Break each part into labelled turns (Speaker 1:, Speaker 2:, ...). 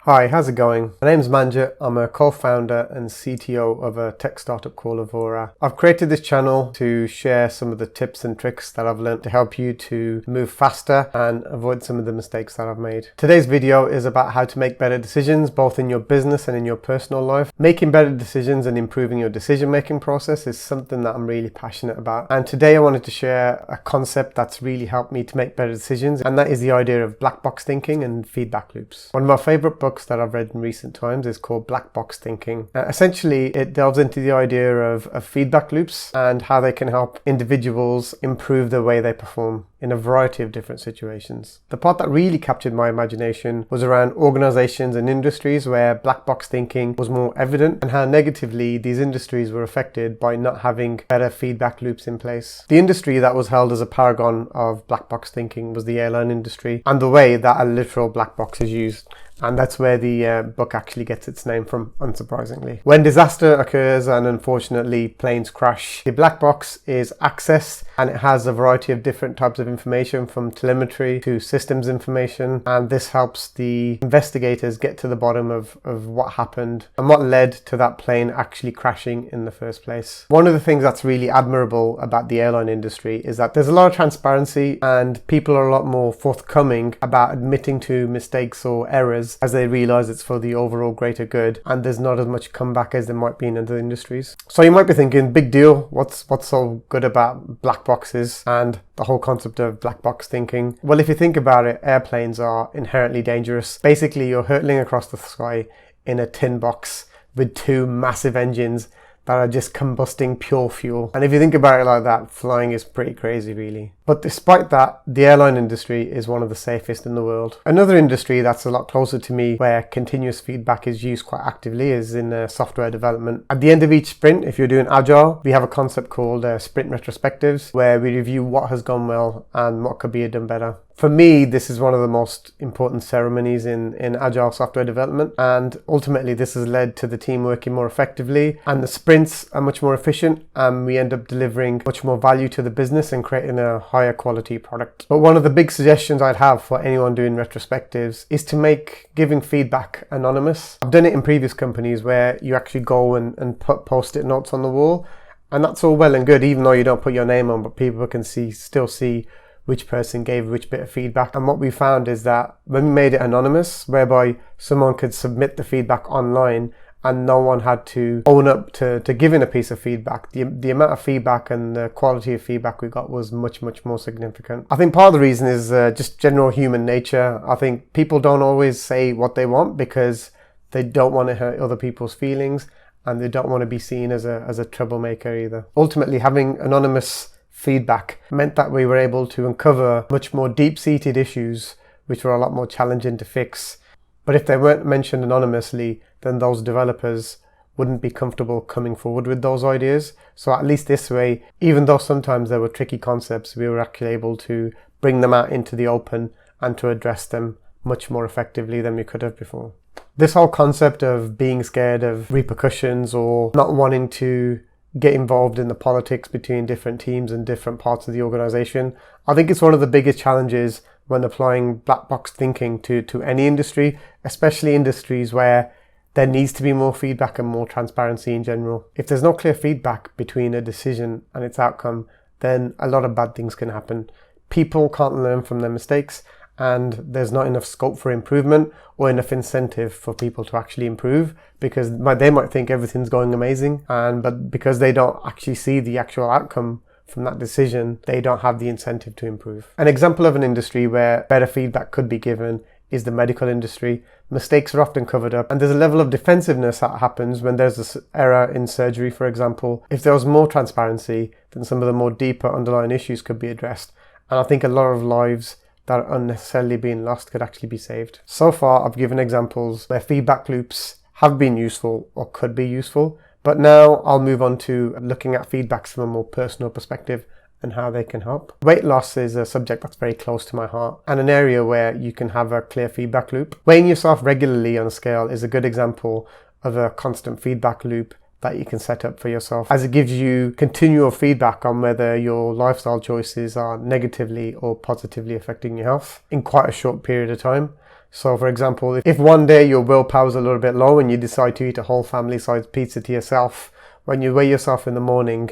Speaker 1: Hi, how's it going? My name's Manjit. I'm a co-founder and CTO of a tech startup called Avora. I've created this channel to share some of the tips and tricks that I've learned to help you to move faster and avoid some of the mistakes that I've made. Today's video is about how to make better decisions both in your business and in your personal life. Making better decisions and improving your decision-making process is something that I'm really passionate about. And today I wanted to share a concept that's really helped me to make better decisions, and that is the idea of black box thinking and feedback loops. One of my favorite books that I've read in recent times is called Black Box Thinking. Essentially, it delves into the idea of feedback loops and how they can help individuals improve the way they perform in a variety of different situations. The part that really captured my imagination was around organizations and industries where black box thinking was more evident and how negatively these industries were affected by not having better feedback loops in place. The industry that was held as a paragon of black box thinking was the airline industry, and the way that a literal black box is used. And that's where the book actually gets its name from, unsurprisingly. When disaster occurs and unfortunately planes crash, the black box is accessed and it has a variety of different types of information, from telemetry to systems information. And this helps the investigators get to the bottom of what happened and what led to that plane actually crashing in the first place. One of the things that's really admirable about the airline industry is that there's a lot of transparency and people are a lot more forthcoming about admitting to mistakes or errors as they realize it's for the overall greater good, and there's not as much comeback as there might be in other industries. So you might be thinking, big deal, what's so good about black boxes and the whole concept of black box thinking? Well, if you think about it, airplanes are inherently dangerous. Basically, you're hurtling across the sky in a tin box with two massive engines that are just combusting pure fuel. And if you think about it like that, flying is pretty crazy, really. But despite that, the airline industry is one of the safest in the world. Another industry that's a lot closer to me, where continuous feedback is used quite actively, is in software development. At the end of each sprint, if you're doing agile, we have a concept called sprint retrospectives, where we review what has gone well and what could be done better. For me, this is one of the most important ceremonies in agile software development, and ultimately this has led to the team working more effectively, and the sprints are much more efficient, and we end up delivering much more value to the business and creating a higher quality product. But one of the big suggestions I'd have for anyone doing retrospectives is to make giving feedback anonymous. I've done it in previous companies where you actually go and put post-it notes on the wall, and that's all well and good, even though you don't put your name on, but people can still see which person gave which bit of feedback. And what we found is that when we made it anonymous, whereby someone could submit the feedback online and no one had to own up to giving a piece of feedback, the amount of feedback and the quality of feedback we got was much more significant. I think part of the reason is just general human nature. I think people don't always say what they want because they don't want to hurt other people's feelings, and they don't want to be seen as a troublemaker either. Ultimately, having anonymous feedback meant that we were able to uncover much more deep-seated issues which were a lot more challenging to fix. But if they weren't mentioned anonymously, then those developers wouldn't be comfortable coming forward with those ideas. So at least this way, even though sometimes there were tricky concepts, we were actually able to bring them out into the open and to address them much more effectively than we could have before. This whole concept of being scared of repercussions or not wanting to get involved in the politics between different teams and different parts of the organization, I think it's one of the biggest challenges when applying black box thinking to any industry, especially industries where there needs to be more feedback and more transparency in general. If there's no clear feedback between a decision and its outcome, then a lot of bad things can happen. People can't learn from their mistakes, and there's not enough scope for improvement or enough incentive for people to actually improve, because they might think everything's going amazing, but because they don't actually see the actual outcome from that decision, they don't have the incentive to improve. An example of an industry where better feedback could be given is the medical industry. Mistakes are often covered up, and there's a level of defensiveness that happens when there's an error in surgery, for example. If there was more transparency, then some of the more deeper underlying issues could be addressed, and I think a lot of lives that are unnecessarily being lost could actually be saved. So far, I've given examples where feedback loops have been useful or could be useful, but now I'll move on to looking at feedbacks from a more personal perspective and how they can help. Weight loss is a subject that's very close to my heart, and an area where you can have a clear feedback loop. Weighing yourself regularly on a scale is a good example of a constant feedback loop that you can set up for yourself, as it gives you continual feedback on whether your lifestyle choices are negatively or positively affecting your health in quite a short period of time. So for example, if one day your willpower's a little bit low and you decide to eat a whole family-sized pizza to yourself, when you weigh yourself in the morning,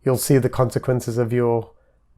Speaker 1: you'll see the consequences of your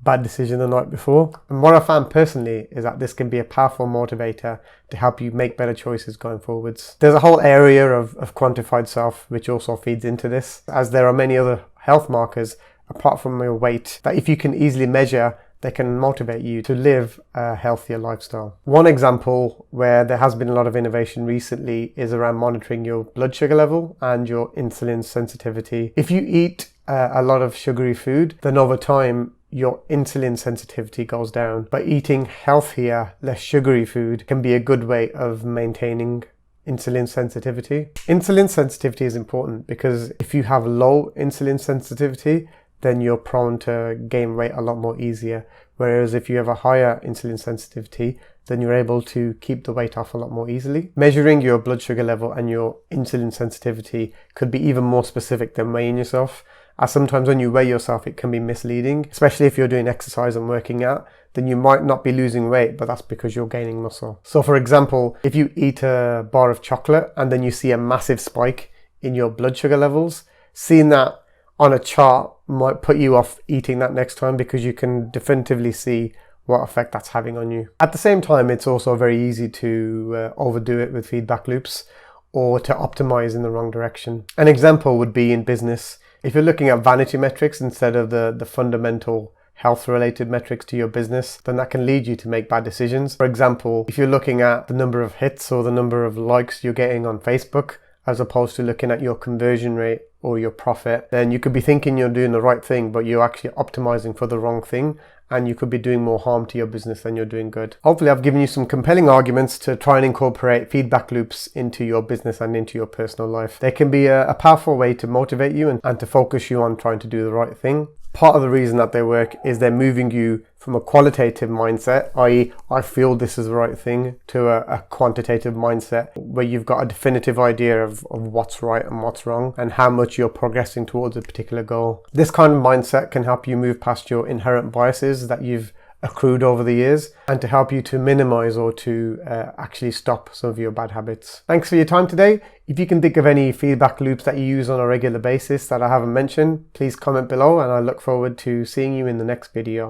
Speaker 1: bad decision the night before. And what I found personally is that this can be a powerful motivator to help you make better choices going forwards. There's a whole area of quantified self which also feeds into this, as there are many other health markers apart from your weight that if you can easily measure, they can motivate you to live a healthier lifestyle. One example where there has been a lot of innovation recently is around monitoring your blood sugar level and your insulin sensitivity. If you eat a lot of sugary food, then over time your insulin sensitivity goes down. But eating healthier, less sugary food can be a good way of maintaining insulin sensitivity. Insulin sensitivity is important because if you have low insulin sensitivity, then you're prone to gain weight a lot more easier. Whereas if you have a higher insulin sensitivity, then you're able to keep the weight off a lot more easily. Measuring your blood sugar level and your insulin sensitivity could be even more specific than weighing yourself, as sometimes when you weigh yourself it can be misleading, especially if you're doing exercise and working out. Then you might not be losing weight, but that's because you're gaining muscle. So for example, if you eat a bar of chocolate and then you see a massive spike in your blood sugar levels, seeing that on a chart might put you off eating that next time because you can definitively see what effect that's having on you. At the same time, it's also very easy to overdo it with feedback loops or to optimize in the wrong direction. An example would be in business. If you're looking at vanity metrics instead of the fundamental health related metrics to your business, then that can lead you to make bad decisions. For example, if you're looking at the number of hits or the number of likes you're getting on Facebook, as opposed to looking at your conversion rate or your profit, then you could be thinking you're doing the right thing, but you're actually optimizing for the wrong thing, and you could be doing more harm to your business than you're doing good. Hopefully I've given you some compelling arguments to try and incorporate feedback loops into your business and into your personal life. They can be a powerful way to motivate you and to focus you on trying to do the right thing. Part of the reason that they work is they're moving you from a qualitative mindset, i.e. I feel this is the right thing, to a quantitative mindset where you've got a definitive idea of what's right and what's wrong and how much you're progressing towards a particular goal. This kind of mindset can help you move past your inherent biases that you've accrued over the years and to help you to minimize or to actually stop some of your bad habits. Thanks for your time today. If you can think of any feedback loops that you use on a regular basis that I haven't mentioned, please comment below and I look forward to seeing you in the next video.